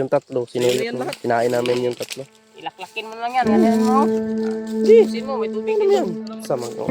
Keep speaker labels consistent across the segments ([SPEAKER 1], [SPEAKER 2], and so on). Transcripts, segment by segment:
[SPEAKER 1] Yung tatlo, sinulit mo. Kinain namin yung tatlo.
[SPEAKER 2] Ilaklakin mo lang yan. Yan mo. Pusin mo, may tubig dito.
[SPEAKER 1] Sama ko.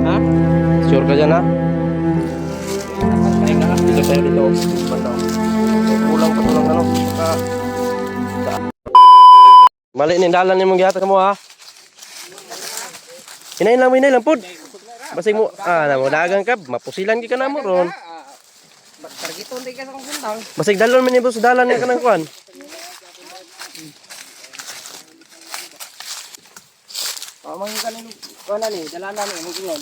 [SPEAKER 2] Ha?
[SPEAKER 1] Sure ka dyan ha? Dito tayo dito. Kulang pa tulang ano. Mali ni dalan ni mong gihatag mo ha. Hinain lang pod. Basig mo namo dagang ka, mapusilan gi ka namo ron.
[SPEAKER 2] Targeton di ka sa kong sundang.
[SPEAKER 1] Basig dalon man ni sa dalan nga kanang kuan.
[SPEAKER 2] Mangin ka nung kuana ni, dala na ni mong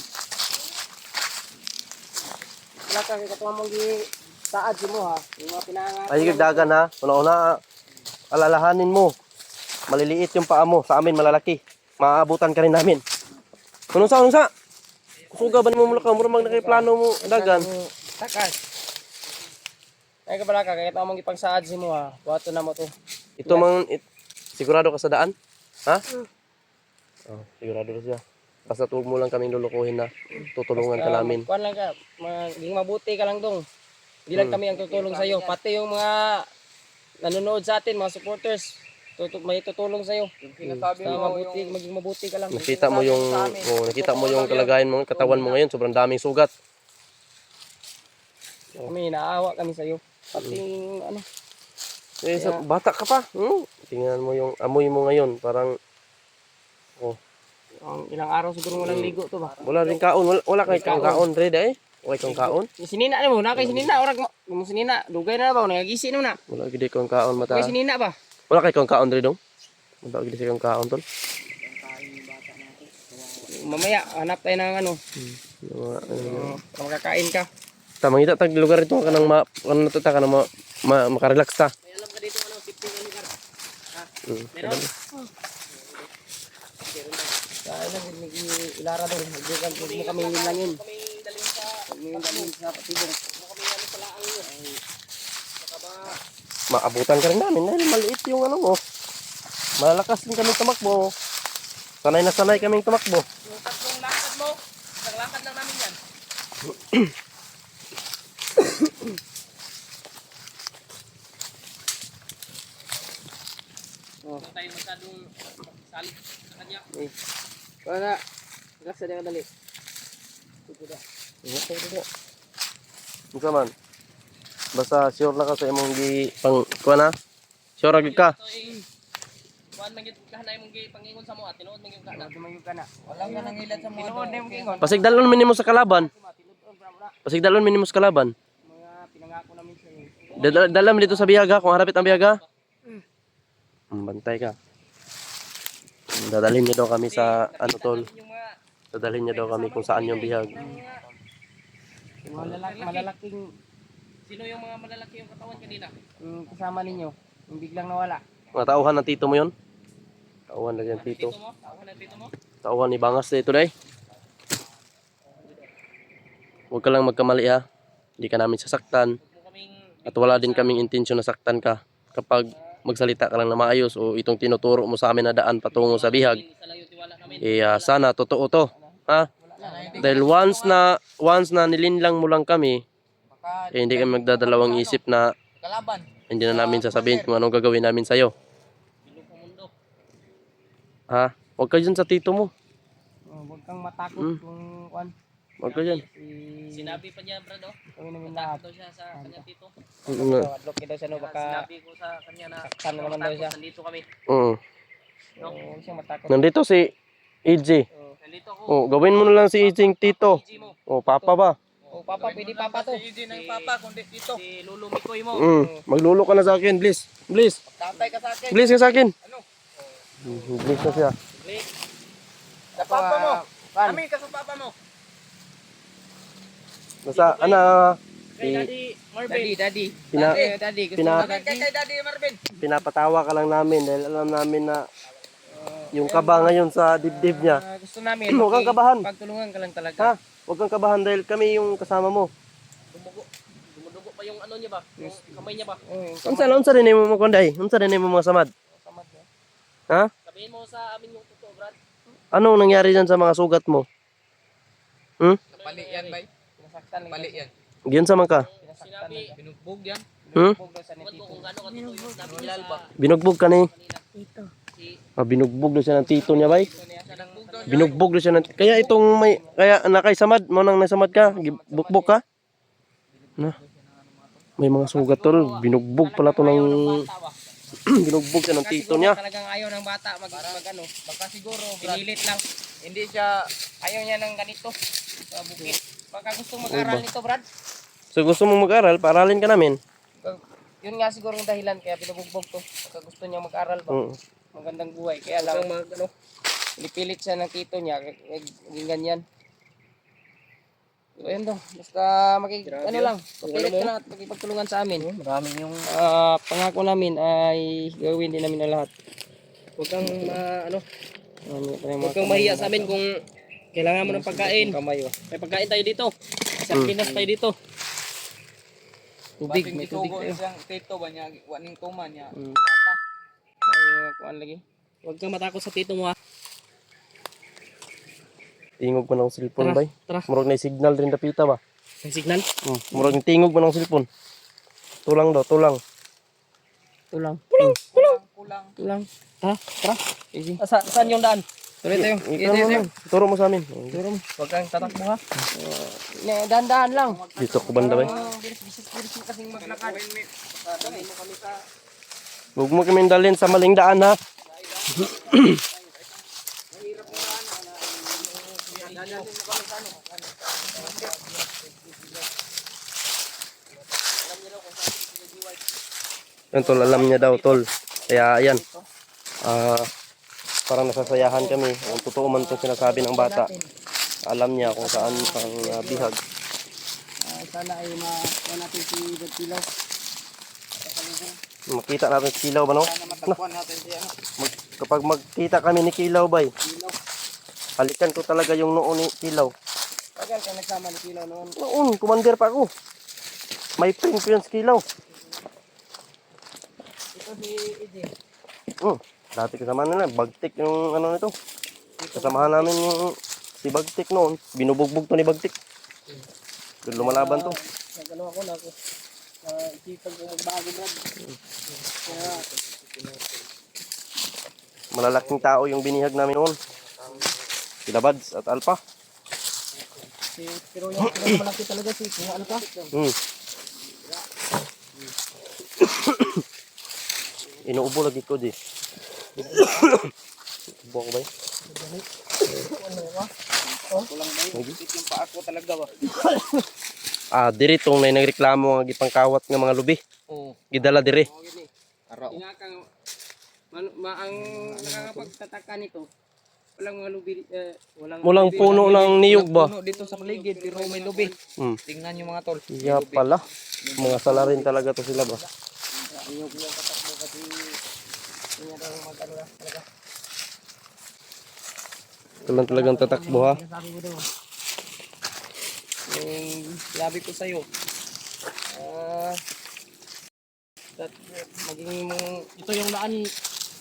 [SPEAKER 2] wala ka katuwa mong gi saad mo ha. Yung mga pinangat.
[SPEAKER 1] Ay dagan ha. Una-una alalahanin mo. Maliliit yung paa mo, sa amin malalaki. Maaabutan ka rin namin. Unong sa? Kusuga ba mo mula ka? Mura mag nakiplano mo dagan.
[SPEAKER 2] Takas. Ay ka pala ka, kaya tawag mong ipagsaad si mo ha. Buhato na mo to.
[SPEAKER 1] Ito mang sigurado ka sa daan? Ha? Oh, sigurado na siya. Basta tuwag mo lang kaming lulukuhin na tutulungan ka namin.
[SPEAKER 2] Kuan lang ka, maging mabuti ka lang dong. Hindi lang kami ang tutulong sa iyo, pati yung mga nanonood sa atin, mga supporters. May tutulong sa iyo. Sinasabi mo maging mabuti ka lang.
[SPEAKER 1] Nakita mo yung kalagayan mo, katawan mo ngayon, sobrang daming sugat.
[SPEAKER 2] Kami naawa kami sa iyo. Pati ano.
[SPEAKER 1] Bata ka pa. Tingnan mo yung amoy mo ngayon, parang
[SPEAKER 2] ang ilang araw siguro walang ligo to ba?
[SPEAKER 1] wala rin kaon, wala kay kaon red eh. Wala kang kaon.
[SPEAKER 2] Sinina mo, na kay sinina orag mo sinina, dugay na ba nagagisi no na.
[SPEAKER 1] Wala gid kang kaon mata.
[SPEAKER 2] May sinina ba?
[SPEAKER 1] Wala kay kang kaon red dong. Wala gid kang kaon tol.
[SPEAKER 2] Mamaya hanap tayo ng ano. Makakain ka.
[SPEAKER 1] Tamang ita tag lugar ito kanang kanang natuta ka na makarelax ta.
[SPEAKER 2] May alam ka dito ano 50 lugar. Ha?
[SPEAKER 1] Meron.
[SPEAKER 2] Kaya lang ilara doon, magdugan mo kami hilangin. Kami dalhin sa patibong. Kami ano pala ang yun.
[SPEAKER 1] Maabutan ka rin namin dahil maliit yung ano mo. Malalakas din kami tumakbo. Sanay na sanay kaming tumakbo.
[SPEAKER 2] Yung tatlong lakad mo, isang lakad lang namin yan. Huwag tayo masyadong salit sa kanya. Wala. Relax na ka dali. Tutuda.
[SPEAKER 1] Unsa man? Basta sure na ka sa imong gi pang kuan na. Sure ra gid ka.
[SPEAKER 2] Kuan man gyud kahanay mong gi pangingon sa mo at tinuod man gyud ka na. Dumayo ka na. Wala ka nang ilat sa mo. Tinuod na mong ingon.
[SPEAKER 1] Pasig dalon minimo sa kalaban. Pasig dalon minimo sa kalaban.
[SPEAKER 2] Mga pinangako namin sa iyo.
[SPEAKER 1] Dalam dito sa biyaga kung harapit ang biyaga. Bantay ka. Dadalhin niyo daw kami sa ano tol. Dadalhin niyo daw kami kung saan yung bihag.
[SPEAKER 2] Malalaking sino yung mga malalaki yung katawan kanina? Kasama ninyo. Yung biglang nawala.
[SPEAKER 1] Mga tauhan ng tito mo yon? Tauhan na dyan tito.
[SPEAKER 2] Tauhan ng tito mo?
[SPEAKER 1] Tauhan ni Bangas dito day. Huwag ka lang magkamali ha. Hindi ka namin sasaktan. At wala din kaming intensyon na saktan ka. Kapag magsalita ka lang na maayos o itong tinuturo mo sa amin na daan patungo sa bihag. Sana totoo to. Ha? Dahil once na nilinlang mo lang kami, hindi kami magdadalawang isip na hindi na namin sasabihin kung anong gagawin namin sa'yo. Ha? Huwag ka dyan sa tito mo.
[SPEAKER 2] Huwag kang matakot kung kuan.
[SPEAKER 1] Huwag ka dyan.
[SPEAKER 2] Sinabi pa niya, brado. Kami namin lahat. Daw siya sa kanya tito. Adlok daw siya no baka. Sinabi ko sa kanya na saktan naman daw siya. Nandito kami.
[SPEAKER 1] Oo.
[SPEAKER 2] Huwag siya matakot.
[SPEAKER 1] Nandito si EJ.
[SPEAKER 2] Nandito ako.
[SPEAKER 1] Oh, gawin mo na lang si EJ yung tito. Oh, papa ba?
[SPEAKER 2] Oh, papa, pwede papa to. Si ng papa, kundi dito. Si Lolo Mikoy mo.
[SPEAKER 1] Maglulo ka na sa akin, please. Please.
[SPEAKER 2] Tatay ka sa akin.
[SPEAKER 1] Please ka sa akin.
[SPEAKER 2] Ano?
[SPEAKER 1] Please na siya.
[SPEAKER 2] Sa papa mo. Kami ka sa papa mo.
[SPEAKER 1] Nasa, ano,
[SPEAKER 2] Daddy Marvin. Daddy.
[SPEAKER 1] Pina-
[SPEAKER 2] Daddy. Gusto
[SPEAKER 1] pina-
[SPEAKER 2] mo kay Daddy Marvin.
[SPEAKER 1] pinapatawa ka lang namin dahil alam namin na yung kaba ngayon sa dibdib niya.
[SPEAKER 2] Gusto namin.
[SPEAKER 1] Huwag kang kabahan.
[SPEAKER 2] Pagtulungan ka lang talaga.
[SPEAKER 1] Ha? Huwag kang kabahan dahil kami yung kasama mo.
[SPEAKER 2] Dumudugo pa yung ano niya ba? Yung kamay niya ba?
[SPEAKER 1] Unsa rin mo kunday? Unsa rin mo mga samad? Ha?
[SPEAKER 2] Sabihin mo sa amin yung totoo, Brad.
[SPEAKER 1] Anong nangyari dyan sa mga sugat mo?
[SPEAKER 2] Pali yan, bay. Pinasaktan lang. Pali yan.
[SPEAKER 1] Giyon sa man ka?
[SPEAKER 2] Sinabi, binugbog yan.
[SPEAKER 1] Hmm?
[SPEAKER 2] Binugbog daw sa ni Tito. Kung gano'n ka tito yung sabi niya sa...
[SPEAKER 1] Binugbog ka ni? Binugbog daw siya ng tito niya, bay. Binugbog daw siya ng... Kaya itong may... Kaya nakaisamad, mo nang nasamad ka? Bukbok ka? Na. May mga sugat tol. Binugbog pala to ng... Binugbog siya ng tito niya.
[SPEAKER 2] Talagang ayaw ng bata ano. Baka siguro pinilit lang. Hindi siya ayaw niya ng ganito sa bukid. Baka gusto mag-aral nito, Brad.
[SPEAKER 1] So gusto mong mag-aral, paaralin ka namin.
[SPEAKER 2] Yun nga siguro yung dahilan kaya binubugbog to. Baka gusto niya mag-aral ba. Magandang buhay. Kaya lang ano, pinipilit siya ng tito niya. Naging ganyan. So ayun daw. Basta ano lang. Papilit ka lang at magipagtulungan sa amin. Maraming yung pangako namin ay gawin din namin na lahat. Huwag kang huwag kang mahiya sa amin kung kailangan mo ng pagkain. May pagkain tayo dito. Sardinas tayo dito. Tubig, may tubig tayo.
[SPEAKER 3] Tito ba niya, waning tuma niya.
[SPEAKER 2] Ay, kuan lagi. Huwag kang matakot sa tito mo ha.
[SPEAKER 1] Tingog mo ng cellphone, bay.
[SPEAKER 2] Tara.
[SPEAKER 1] Murag na signal rin dapita ba?
[SPEAKER 2] May signal?
[SPEAKER 1] Murag tingog mo ng cellphone. Tulang daw, tulang.
[SPEAKER 2] Tulang.
[SPEAKER 3] Kulang.
[SPEAKER 2] Tara. Easy. Saan yung daan? Tuloy tayo.
[SPEAKER 1] Turo mo sa amin.
[SPEAKER 2] Turo mo. Huwag kang tatakbo ha. Dahan-dahan lang.
[SPEAKER 1] Dito ko banda, bay.
[SPEAKER 2] Bilis kasing maglakad.
[SPEAKER 1] Huwag mo kami dalhin sa maling daan, ha? Yan, tol, alam niya daw, tol. Kaya, ayan. Parang nasasayahan kami. Ang totoo man itong sinasabi ng bata. Alam niya kung saan ang bihag.
[SPEAKER 2] Sana ay makuha natin si Bertilo.
[SPEAKER 1] Makita natin si Kilaw ba, no?
[SPEAKER 3] Matakbuhan natin siya.
[SPEAKER 1] Kapag magkita kami ni Kilaw, bay, halikan ko talaga yung noo ni Kilaw.
[SPEAKER 2] Tagal ka nagsama ni Kilaw noon.
[SPEAKER 1] Noon, commander pa ako. May friend ko yan si Kilaw.
[SPEAKER 2] Ito si EJ.
[SPEAKER 1] Dati kasama nila, Bagtik yung ano nito. Kasamahan namin yung si Bagtik noon. Binubugbog to ni Bagtik. Doon lumalaban to.
[SPEAKER 2] Nagano ako na ako. Isipan ko magbago, Brad. Kaya,
[SPEAKER 1] Malalaking tao yung binihag namin noon. Sila Bads at Alpha.
[SPEAKER 2] pero yung malaki talaga si Kuya Alka.
[SPEAKER 1] Inuubo lagi ko, di. Ubo ako ba?
[SPEAKER 3] Kulang ba yun? Yung pa ako talaga ba?
[SPEAKER 1] Diri tong may nagreklamo nga gipangkawat nga mga lubi.
[SPEAKER 2] Oo.
[SPEAKER 1] Gidala diri.
[SPEAKER 2] Nga kang ang nakakapagtataka nito. Walang mga lubi,
[SPEAKER 1] Mulang puno ng niyog ba?
[SPEAKER 3] Puno dito sa paligid, pero may lubi. Tingnan yung mga tol.
[SPEAKER 1] Iya pala. Mga salarin talaga to sila ba?
[SPEAKER 2] niyog yung tatakbo kasi niya daw mag-ano na talaga.
[SPEAKER 1] Ito lang talagang tatakbo, ha?
[SPEAKER 2] Sabi mo daw. Yung sabi ko sa'yo. Maging ito yung daan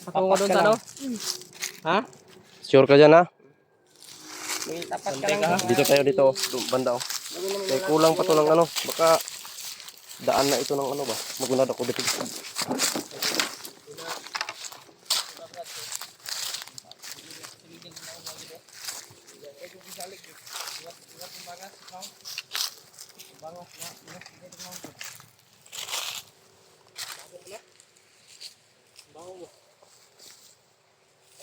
[SPEAKER 2] patungo doon sa ano? Ha?
[SPEAKER 1] Sure ka dyan, ha?
[SPEAKER 2] May tapat ka lang.
[SPEAKER 1] Dito tayo dito, banda, oh. Kaya kulang pa to ng ano, baka daan na ito ng ano ba? Magunad ako dito.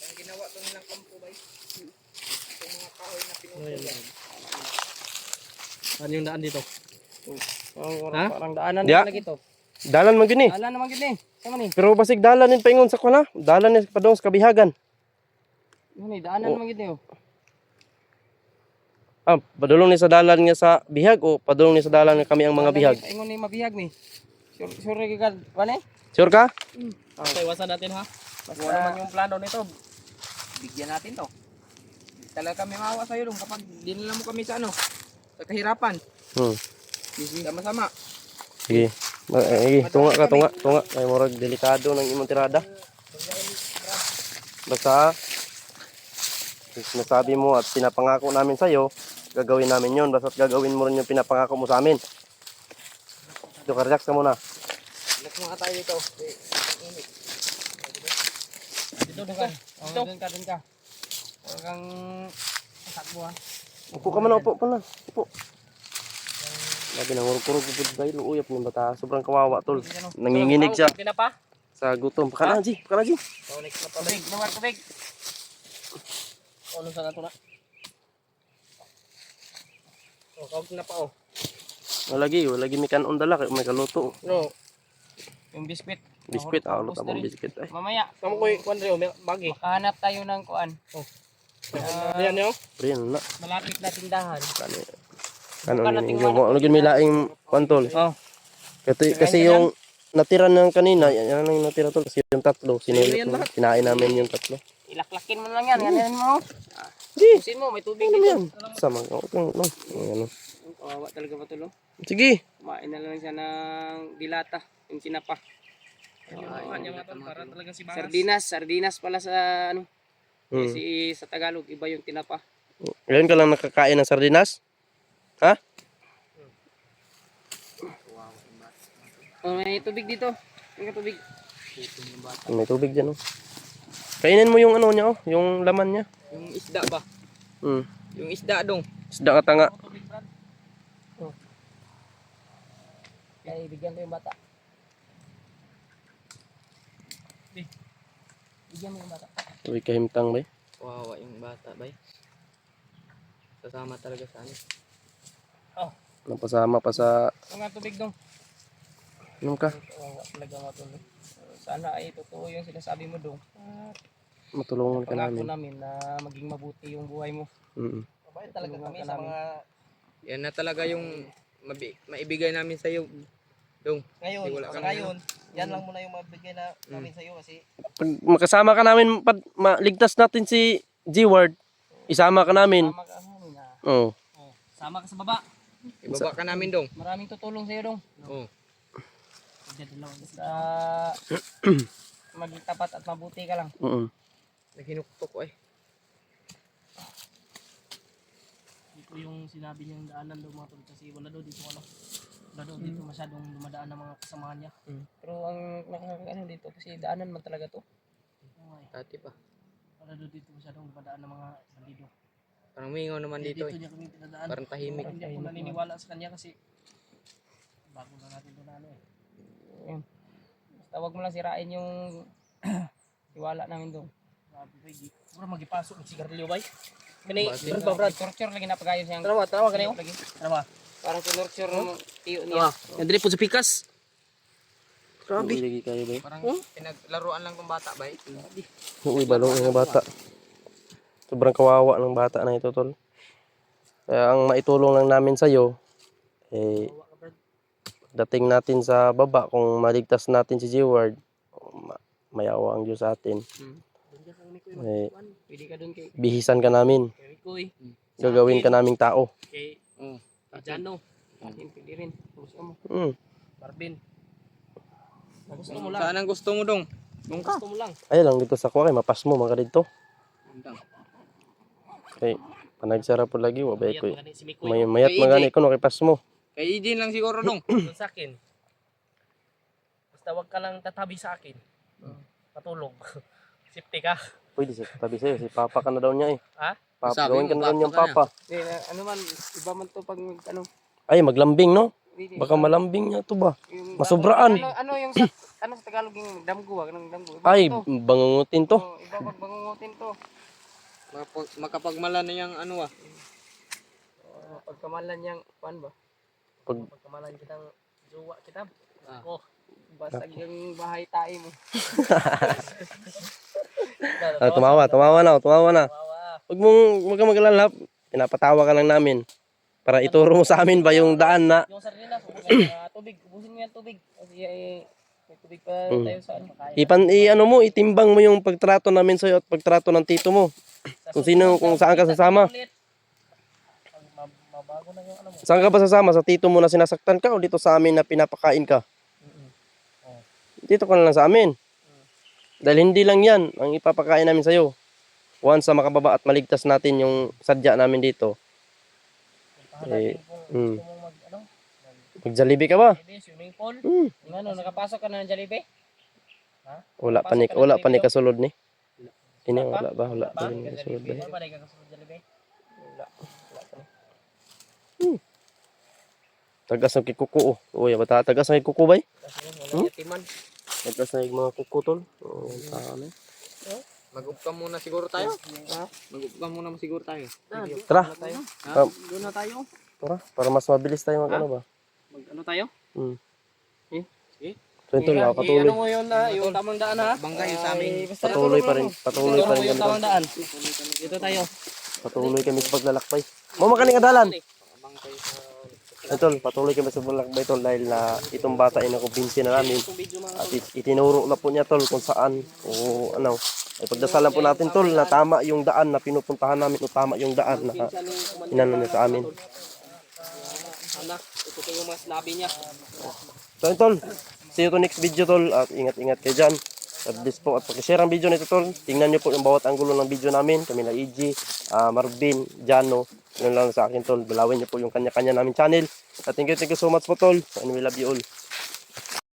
[SPEAKER 3] Parang ginawa to nilang kampo ba?
[SPEAKER 2] Ano yung daan dito? Ha? Parang daanan
[SPEAKER 1] Diya.
[SPEAKER 2] na ito.
[SPEAKER 1] Dalan man gini.
[SPEAKER 2] Daanan naman gini. Sama ni.
[SPEAKER 1] Pero basig dalan nin paingon sa kuna. Dalan ni padong sa kabihagan.
[SPEAKER 2] Ano ni daanan naman gini oh.
[SPEAKER 1] Ah, padulong ni sa dalan nga sa bihag o padulong ni sa dalan nga kami ang mga bihag.
[SPEAKER 2] Ingon ni mabihag ni. Sure ka kane?
[SPEAKER 1] Sure ka?
[SPEAKER 2] Okay, iwasan natin ha. Basta
[SPEAKER 3] Basta-
[SPEAKER 2] naman yung plano nito.
[SPEAKER 3] Bigyan natin to. Hindi talaga kami maawa sa'yo dong kapag dinala mo kami sa ano, sa kahirapan.
[SPEAKER 1] Hmm.
[SPEAKER 3] Sama-sama.
[SPEAKER 1] Sige. Tunga ka, tunga. Ay murag delikado ng imong tirada. Basta sinasabi mo at pinapangako namin sa iyo, gagawin namin 'yon. Basta gagawin mo rin yung pinapangako mo sa amin. Ito, relax ka muna.
[SPEAKER 3] Relax mga tayo dito.
[SPEAKER 2] Dito doon ka. Doon ka. Huwag kang takbo ha.
[SPEAKER 1] Upo ka man, upo pa na. Upo. Labi nang urog-urog upod kayo, uyap ng bata. Sobrang kawawa tol. Nanginginig siya
[SPEAKER 2] Tinapa?
[SPEAKER 1] sa gutom. Pakala, G. Pakala, G.
[SPEAKER 2] Tubig, naman tubig. Ano sa nato na? Oh, kawag na pa oh.
[SPEAKER 1] Walagi may kanon dala, kay may kaluto.
[SPEAKER 2] No. Yung biskwit.
[SPEAKER 1] Biskwit, ulo ta mong biskwit. Ay,
[SPEAKER 2] Mamaya. Kamu ko yung kuan bagi. Makahanap tayo ng kuan. Oh. Yan yo.
[SPEAKER 1] pre, ano na.
[SPEAKER 2] Malapit na tindahan.
[SPEAKER 1] Kanon yun. Ano yun may laing pantol.
[SPEAKER 2] Oh.
[SPEAKER 1] Kasi yung natira ng kanina, yan ang natira tol. Kasi yung tatlo, sinulit mo. Kinain namin yung tatlo.
[SPEAKER 2] Ilaklakin mo lang yan. Ganyan mo.
[SPEAKER 1] Sige.
[SPEAKER 2] Pusin mo, may tubig
[SPEAKER 1] Ano
[SPEAKER 2] dito.
[SPEAKER 1] yan? Sama. Okay, no. Ano.
[SPEAKER 2] Kawawa talaga ba tulo?
[SPEAKER 1] Sige.
[SPEAKER 2] Kumain na lang siya ng dilata. Yung sinapa. Sardinas pala sa ano. Kasi sa Tagalog iba yung tinapa.
[SPEAKER 1] Ngayon ka lang nakakain ng sardinas? Ha?
[SPEAKER 2] Oh, may tubig dito. May tubig.
[SPEAKER 1] May tubig dyan, oh. Kainin mo yung ano niya, oh. Yung laman niya.
[SPEAKER 3] Yung isda ba?
[SPEAKER 1] Hmm.
[SPEAKER 3] Yung isda dong.
[SPEAKER 1] Isda ka tanga.
[SPEAKER 2] Oh. Kaya bigyan ko yung bata. Bigyan mo yung bata.
[SPEAKER 1] Tubig kahimtang, bay.
[SPEAKER 3] Wawa yung bata bay. Sasama talaga sa ano.
[SPEAKER 2] Oh,
[SPEAKER 1] Napasama pa sa...
[SPEAKER 2] mga tubig dong.
[SPEAKER 1] Ano ka?
[SPEAKER 2] Kawawa talaga matuloy. Sana ay totoo yung sinasabi mo dong.
[SPEAKER 1] Matulungan ka
[SPEAKER 2] Pangako
[SPEAKER 1] namin.
[SPEAKER 2] namin na maging mabuti yung buhay mo.
[SPEAKER 1] Mm.
[SPEAKER 2] Mabait talaga kami sa mga...
[SPEAKER 3] Yan na talaga yung maibigay namin sa iyo. Dong.
[SPEAKER 4] Ngayon,
[SPEAKER 3] Di wala kang
[SPEAKER 4] ngayon, yan lang muna yung mabigay na namin sa iyo kasi
[SPEAKER 1] Pag makasama ka namin, pag maligtas natin si G-Ward, isama ka namin.
[SPEAKER 2] Sama ka namin ha.
[SPEAKER 1] Oo.
[SPEAKER 2] Oh, sama ka sa baba.
[SPEAKER 3] Ibaba ka namin dong.
[SPEAKER 2] Maraming tutulong sa iyo dong.
[SPEAKER 3] Oh.
[SPEAKER 2] Basta maging tapat at mabuti ka lang.
[SPEAKER 1] Mm.
[SPEAKER 3] Naghinuktok ko eh.
[SPEAKER 2] Ito yung sinabi niyang daanan daw mga tol kasi wala daw dito ano. Wala daw dito masyadong dumadaan ng mga kasamahan niya. Pero ang nakakaano dito kasi daanan man talaga to.
[SPEAKER 3] Dati pa.
[SPEAKER 2] Wala daw dito masyadong dumadaan ng mga bandido.
[SPEAKER 3] Parang mingaw naman dito eh.
[SPEAKER 2] Dito niya kami tinadaan.
[SPEAKER 3] Parang tahimik.
[SPEAKER 2] Hindi ako naniniwala sa kanya kasi bago na natin ito na ano eh. Ayun. Basta wag mo lang sirain yung tiwala namin doon. Grabe ba, di. Pura magipasok ng sigarilyo bay. Kani, Brad, torture lagi na pagayon siyang. Tara kaniyo. Tara. Parang torture ng tiyo niya. Yan diri po sa pikas.
[SPEAKER 1] Grabe. Lagi kayo, bay.
[SPEAKER 3] Parang pinaglaruan lang tong bata bay.
[SPEAKER 1] Uy, balong yung bata. Sobrang kawawa ng bata na ito, tol. Kaya ang maitulong lang namin sa'yo, eh, dating natin sa baba, kung maligtas natin si G-Ward, mayawa ang Diyos sa atin. Eh,
[SPEAKER 2] Pwede ka doon kay
[SPEAKER 1] bihisan ka namin.
[SPEAKER 2] Koy.
[SPEAKER 1] Gagawin ka naming tao.
[SPEAKER 2] Kay Jano. Pwede rin. Gusto mo.
[SPEAKER 1] Mm.
[SPEAKER 2] Barbin. Gusto mo lang.
[SPEAKER 3] Saan ang gusto mo dong?
[SPEAKER 2] Gusto mo lang.
[SPEAKER 1] Ay lang dito sa kuha kay mapas mo mga dito. Kay panagsara po lagi wa bay ko.
[SPEAKER 2] Si Mikoy.
[SPEAKER 1] May mayat magani ko no kay pas mo.
[SPEAKER 3] Kay Ijin lang siguro dong.
[SPEAKER 2] Sa akin. Basta wag ka lang tatabi sa akin. Patulog. Safety ka.
[SPEAKER 1] Pwede sa tabi sa'yo, si Papa ka na daw niya eh.
[SPEAKER 2] Ha?
[SPEAKER 1] Papa,
[SPEAKER 3] Sabi
[SPEAKER 1] gawin ka
[SPEAKER 3] mo,
[SPEAKER 1] na daw niyang
[SPEAKER 3] Papa
[SPEAKER 1] Papa.
[SPEAKER 2] Ano man, iba man to pag ano.
[SPEAKER 1] Ay, maglambing no?
[SPEAKER 2] Hindi,
[SPEAKER 1] Baka malambing niya to ba?
[SPEAKER 2] yung-
[SPEAKER 1] Masubraan.
[SPEAKER 2] Ano yung sa, ano sa Tagalog yung damgo, wag nang damgo. Iba
[SPEAKER 1] Ay,
[SPEAKER 2] to.
[SPEAKER 1] bangungutin to.
[SPEAKER 2] Oh, iba pag bangungutin to.
[SPEAKER 3] Makapagmala na yung ano ah.
[SPEAKER 2] Pag pagkamalan niyang, kuan ba?
[SPEAKER 1] Pag-
[SPEAKER 2] Pagkamalan kitang jowa kita. Ako, basag yung bahay tayo mo.
[SPEAKER 1] Tumawa na.
[SPEAKER 2] Wawa.
[SPEAKER 1] Huwag kang mag-alala. Pinapatawa ka lang namin. Para ituro mo sa amin ba yung daan na
[SPEAKER 2] Yung sardinas, ubusin mo tubig. Ubusin mo yung tubig. Kasi may tubig pa tayo sa ano.
[SPEAKER 1] itimbang mo yung pagtrato namin sa'yo at pagtrato ng tito mo. Kung saan ka sasama.
[SPEAKER 2] Mabago na yung ano mo.
[SPEAKER 1] Saan ka ba sasama? Sa tito mo na sinasaktan ka o dito sa amin na pinapakain ka? Dito ka na lang sa amin. Dahil hindi lang yan ang ipapakain namin sa'yo. Once na makababa at maligtas natin yung sadya namin dito. Eh,
[SPEAKER 2] Kung gusto mong
[SPEAKER 1] mag-Jollibee ka ba?
[SPEAKER 2] swimming pool.
[SPEAKER 1] Hmm.
[SPEAKER 2] Yung ano, nakapasok ka na ng Jollibee?
[SPEAKER 1] Wala pa ni kasulod ni. Ini wala pa ni kasulod ba?
[SPEAKER 2] Ano ba na ikakasunod Jollibee?
[SPEAKER 1] Tagas ng kikuko. Uy, bata tagas ng kikuko bay?
[SPEAKER 2] Kasi wala yatiman.
[SPEAKER 1] Tagas ng mga kuko tol. Oh, tama.
[SPEAKER 3] Mag-upka muna siguro tayo. Mag-upka muna siguro tayo.
[SPEAKER 1] Tara.
[SPEAKER 2] Doon na tayo.
[SPEAKER 1] Tara, para mas mabilis tayo mag ano ba?
[SPEAKER 2] Mag ano tayo?
[SPEAKER 1] So ito lang, patuloy.
[SPEAKER 2] Ano mo yun na, yung tamang daan ha?
[SPEAKER 3] Bangga yung sa amin.
[SPEAKER 1] Patuloy pa rin
[SPEAKER 2] Ito
[SPEAKER 1] kami.
[SPEAKER 2] yung tamang daan. Dito tayo.
[SPEAKER 1] Patuloy kami sa paglalakbay. Mama kaning adalan. Tol, patuloy kami sa paglalakbay tol dahil na itong bata ay nakumbinsi na namin. At itinuro na po niya tol kung saan o ano. Ay pagdasalan po natin tol na tama yung daan na pinupuntahan namin o tama yung daan na inano niya sa amin.
[SPEAKER 2] Anak, ito yung mga sinabi niya.
[SPEAKER 1] So yun, tol, see you to next video tol at ingat-ingat kayo dyan. God bless po at pag-share ang video nito tol. Tingnan niyo po yung bawat anggulo ng video namin. Kami na EG, Marvin, Jano. Yun lang sa akin tol. Balawin niyo po yung kanya-kanya namin channel. At thank you so much po tol. And we love you all.